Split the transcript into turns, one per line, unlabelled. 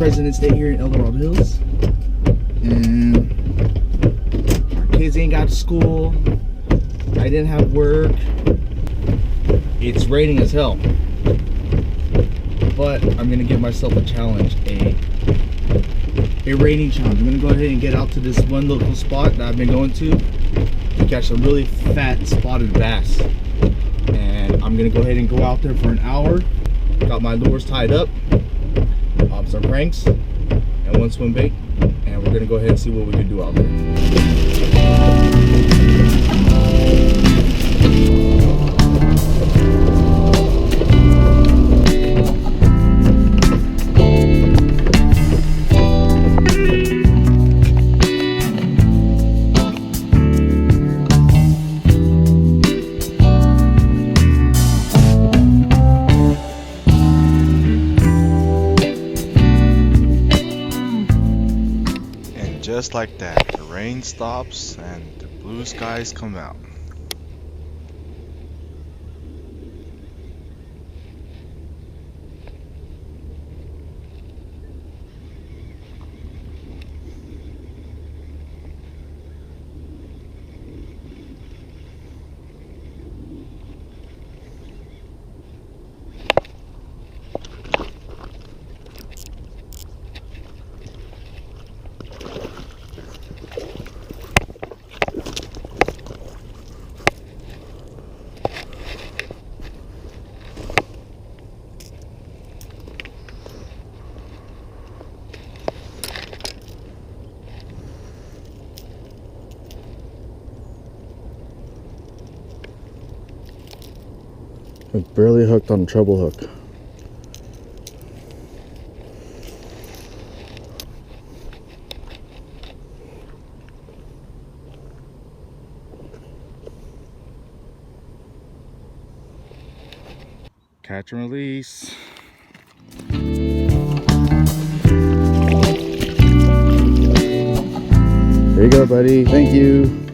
President's Day here in El Dorado Hills, and our kids ain't got to school. I didn't have work. It's raining as hell, but I'm gonna give myself a challenge, a raining challenge. I'm gonna go ahead and get out to this one local spot that I've been going to catch some really fat spotted bass, and I'm gonna go ahead and go out there for an hour. Got my lures tied up, some cranks, and one swim bait, and we're gonna go ahead and see what we can do out there.
Just like that, the rain stops and the blue skies come out.
I'm barely hooked on a treble hook. Catch and release. There you go, buddy. Thank you.